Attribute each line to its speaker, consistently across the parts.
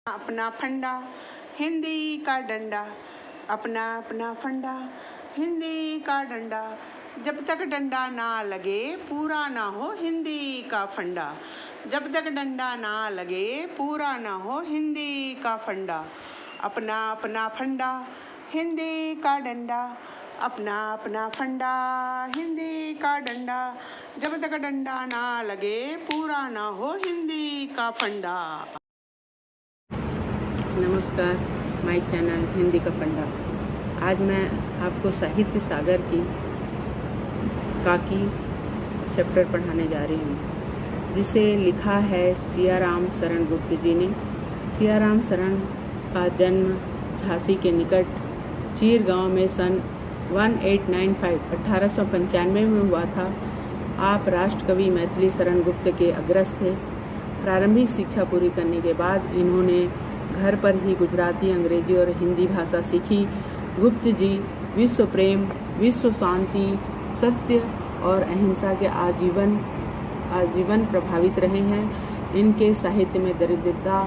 Speaker 1: अपना फंडा हिंदी का डंडा, अपना अपना फंडा हिंदी का डंडा, जब तक डंडा ना लगे पूरा ना हो हिंदी का फंडा, जब तक डंडा ना लगे पूरा ना हो हिंदी का फंडा, अपना अपना फंडा हिंदी का डंडा, अपना अपना फंडा हिंदी का डंडा, जब तक डंडा ना लगे पूरा ना हो हिंदी का फंडा।
Speaker 2: नमस्कार, माय चैनल हिंदी का फंडा। आज मैं आपको साहित्य सागर की काकी चैप्टर पढ़ाने जा रही हूँ, जिसे लिखा है सियाराम शरण गुप्त जी ने। सियाराम शरण का जन्म झांसी के निकट चीर गांव में सन 1895 में हुआ था। आप राष्ट्रकवि मैथिली शरण गुप्त के अग्रज थे। प्रारंभिक शिक्षा पूरी करने के बाद इन्होंने घर पर ही गुजराती, अंग्रेजी और हिंदी भाषा सीखी। गुप्त जी विश्व प्रेम, विश्व शांति, सत्य और अहिंसा के आजीवन प्रभावित रहे हैं। इनके साहित्य में दरिद्रता,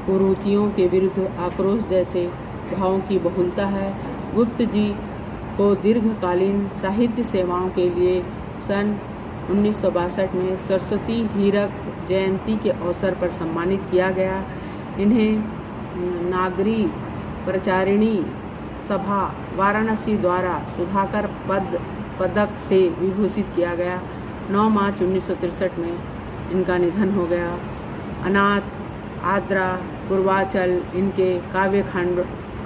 Speaker 2: कुरीतियों के विरुद्ध आक्रोश जैसे भावों की बहुलता है। गुप्त जी को दीर्घकालीन साहित्य सेवाओं के लिए सन 1962 में सरस्वती हीरक जयंती के अवसर पर सम्मानित किया गया। इन्हें नागरी प्रचारिणी सभा वाराणसी द्वारा सुधाकर पदक से विभूषित किया गया। 9 मार्च 1963 में इनका निधन हो गया। अनाथ, आद्रा, पूर्वाचल इनके काव्य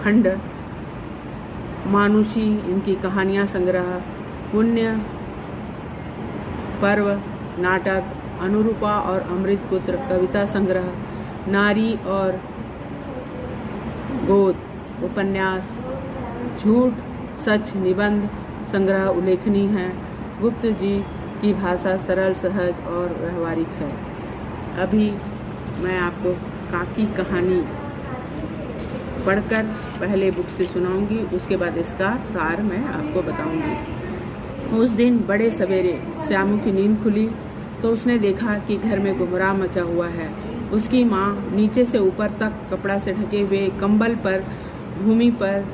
Speaker 2: खंड, मानुषी इनकी कहानियाँ संग्रह, पुण्य पर्व नाटक, अनुरूपा और अमृतपुत्र कविता संग्रह, नारी और गोद उपन्यास, झूठ सच निबंध संग्रह उल्लेखनीय है। गुप्त जी की भाषा सरल, सहज और व्यवहारिक है। अभी मैं आपको काकी कहानी पढ़कर पहले बुक से सुनाऊंगी, उसके बाद इसका सार मैं आपको बताऊंगी। उस दिन बड़े सवेरे श्यामू की नींद खुली तो उसने देखा कि घर में गुमराह मचा हुआ है। उसकी माँ नीचे से ऊपर तक कपड़ा से ढके हुए कंबल पर भूमि पर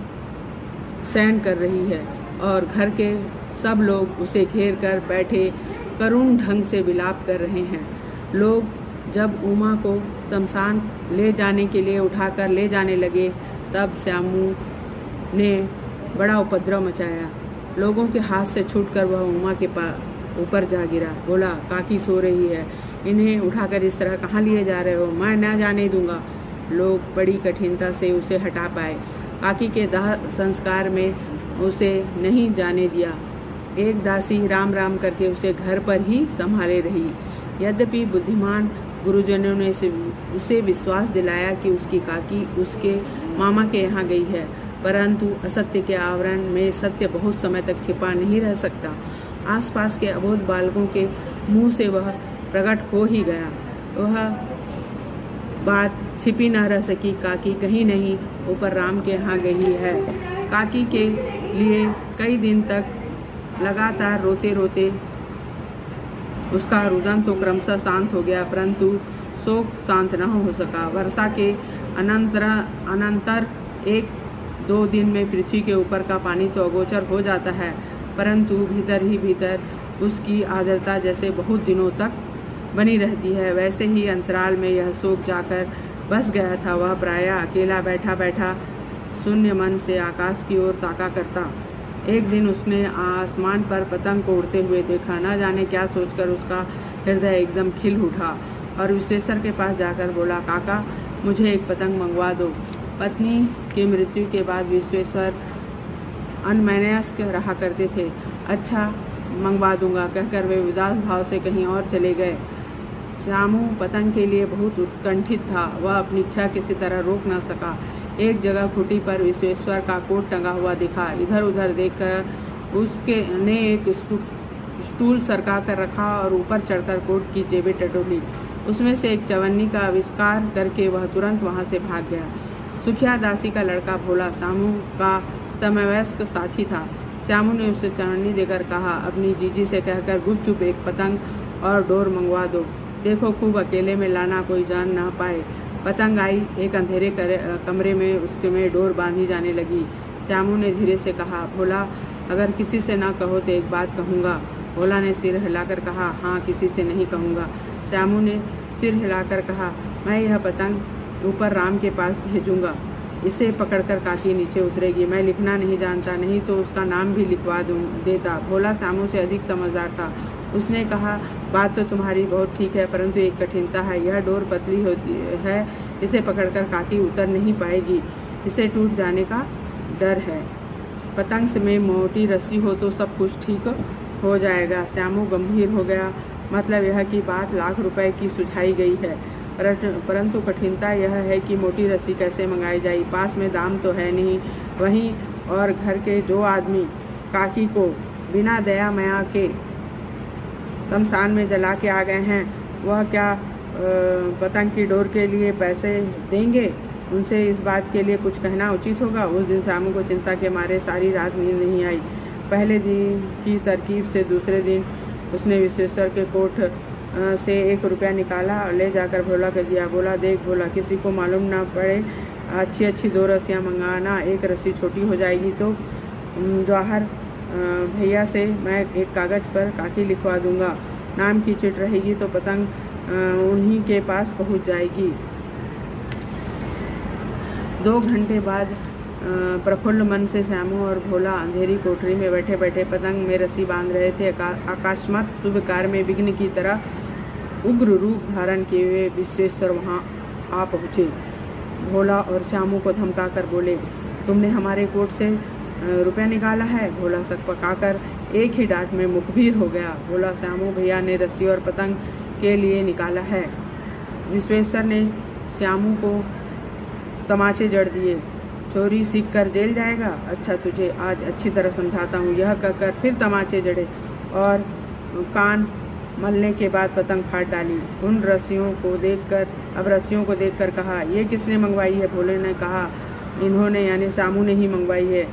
Speaker 2: शयन कर रही है और घर के सब लोग उसे घेर कर बैठे करुण ढंग से विलाप कर रहे हैं। लोग जब उमा को शमशान ले जाने के लिए उठाकर ले जाने लगे तब श्यामू ने बड़ा उपद्रव मचाया। लोगों के हाथ से छूटकर वह उमा के ऊपर जा गिरा। बोला, काकी सो रही है, इन्हें उठाकर इस तरह कहाँ लिए जा रहे हो? मैं न जाने दूंगा। लोग बड़ी कठिनता से उसे हटा पाए। काकी के दाह संस्कार में उसे नहीं जाने दिया। एक दासी राम राम करके उसे घर पर ही संभाले रही। यद्यपि बुद्धिमान गुरुजनों ने उसे विश्वास दिलाया कि उसकी काकी उसके मामा के यहाँ गई है, परंतु असत्य के आवरण में सत्य बहुत समय तक छिपा नहीं रह सकता। आसपास के अबोध बालकों के मुंह से वह प्रकट हो ही गया। वह बात छिपी न रह सकी। काकी कहीं नहीं ऊपर राम के यहाँ गई है। काकी के लिए कई दिन तक लगातार रोते रोते उसका रुदन तो क्रमशः शांत हो गया, परंतु शोक शांत न हो सका। वर्षा के अनंतर 1-2 दिन में पृथ्वी के ऊपर का पानी तो अगोचर हो जाता है, परंतु भीतर ही भीतर उसकी आर्द्रता जैसे बहुत दिनों तक बनी रहती है। वैसे ही अंतराल में यह शोक जाकर बस गया था। वह प्रायः अकेला बैठा बैठा शून्य मन से आकाश की ओर ताका करता। एक दिन उसने आसमान पर पतंग को उड़ते हुए देखा। न जाने क्या सोचकर उसका हृदय एकदम खिल उठा और विश्वेश्वर के पास जाकर बोला, काका मुझे एक पतंग मंगवा दो। पत्नी की मृत्यु के बाद विश्वेश्वर अनमनस्क रहा करते थे। अच्छा मंगवा दूंगा कहकर वे उदास भाव से कहीं और चले गए। श्यामू पतंग के लिए बहुत उत्कंठित था। वह अपनी इच्छा किसी तरह रोक न सका। एक जगह खूंटी पर विश्वेश्वर का कोट टंगा हुआ दिखा। इधर उधर देखकर उसके ने एक स्टूल सरका कर रखा और ऊपर चढ़कर कोट की जेबें टटोली। उसमें से एक चवन्नी का आविष्कार करके वह तुरंत वहां से भाग गया। सुखिया दासी का लड़का भोला श्यामू का समवयस्क साथी था। श्यामू ने उसे चवन्नी देकर कहा, अपनी जीजी से कहकर गुपचुप एक पतंग और डोर मंगवा दो। देखो खूब अकेले में लाना, कोई जान ना पाए। पतंग आई, एक अंधेरे कमरे में उसके में डोर बांधी जाने लगी। श्यामू ने धीरे से कहा, भोला अगर किसी से ना कहो तो एक बात कहूँगा। भोला ने सिर हिलाकर कहा, हाँ किसी से नहीं कहूँगा। श्यामू ने सिर हिलाकर कहा, मैं यह पतंग ऊपर राम के पास भेजूँगा, इसे पकड़कर काकी नीचे उतरेगी। मैं लिखना नहीं जानता, नहीं तो उसका नाम भी लिखवा देता। भोला श्यामू से अधिक समझदार था। उसने कहा, बात तो तुम्हारी बहुत ठीक है, परंतु एक कठिनता है। यह डोर पतली होती है, इसे पकड़कर काकी उतर नहीं पाएगी, इसे टूट जाने का डर है। पतंग में मोटी रस्सी हो तो सब कुछ ठीक हो जाएगा। श्यामू गंभीर हो गया। मतलब यह कि बात लाख रुपए की सुझाई गई है, परंतु कठिनता यह है कि मोटी रस्सी कैसे मंगाई जाए। पास में दाम तो है नहीं, वहीं और घर के जो आदमी काकी को बिना दया माया के शमशान में जला के आ गए हैं, वह क्या पतंग की डोर के लिए पैसे देंगे? उनसे इस बात के लिए कुछ कहना उचित होगा। उस दिन श्यामू को चिंता के मारे सारी रात नींद नहीं आई। पहले दिन की तरकीब से दूसरे दिन उसने विश्वेश्वर के कोट से 1 रुपया निकाला और ले जाकर भोला को दिया। बोला, देख भोला, किसी को मालूम ना पड़े, अच्छी अच्छी 2 रस्सियाँ मंगाना। एक रस्सी छोटी हो जाएगी तो जवाहर भैया से मैं एक कागज़ पर काकी लिखवा दूंगा। नाम की चिट रहेगी तो पतंग उन्हीं के पास पहुंच जाएगी। 2 घंटे बाद प्रफुल्ल मन से श्यामू और भोला अंधेरी कोठरी में बैठे बैठे पतंग में रस्सी बांध रहे थे। अकस्मात शुभ कार्य में विघ्न की तरह उग्र रूप धारण किए हुए विश्वेश्वर वहां आ पहुँचे। भोला और श्यामू को धमका कर बोले, तुमने हमारे कोट से रुपया निकाला है? भोला सक पकाकर एक ही डांट में मुखबिर हो गया। भोला, श्यामू भैया ने रस्सी और पतंग के लिए निकाला है। विश्वेश्वर ने श्यामू को तमाचे जड़ दिए। चोरी सीख कर जेल जाएगा? अच्छा, तुझे आज अच्छी तरह समझाता हूँ। यह कहकर फिर तमाचे जड़े और कान मलने के बाद पतंग फाड़ डाली। उन रस्सियों को देखकर कहा, ये किसने मंगवाई है? भोले ने कहा, इन्होंने यानी श्यामू ने ही मंगवाई है।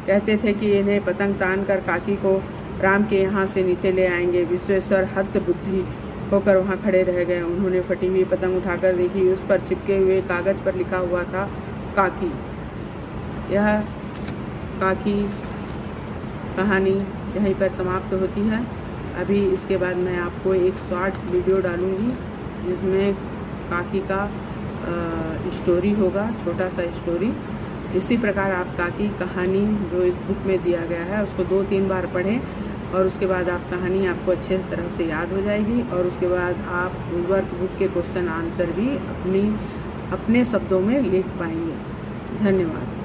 Speaker 2: कहते थे कि इन्हें पतंग तान कर काकी को राम के यहाँ से नीचे ले आएंगे। विश्वेश्वर हत बुद्धि होकर वहाँ खड़े रह गए। उन्होंने फटी हुई पतंग उठाकर देखी। उस पर चिपके हुए कागज पर लिखा हुआ था काकी। यह काकी कहानी यहीं पर समाप्त होती है। अभी इसके बाद मैं आपको एक शॉर्ट वीडियो डालूँगी जिसमें काकी का स्टोरी होगा, छोटा सा स्टोरी। इसी प्रकार आप काकी कहानी जो इस बुक में दिया गया है उसको 2-3 बार पढ़ें और उसके बाद आप कहानी आपको अच्छे तरह से याद हो जाएगी और उसके बाद आप वर्कबुक के क्वेश्चन आंसर भी अपने शब्दों में लिख पाएंगे। धन्यवाद।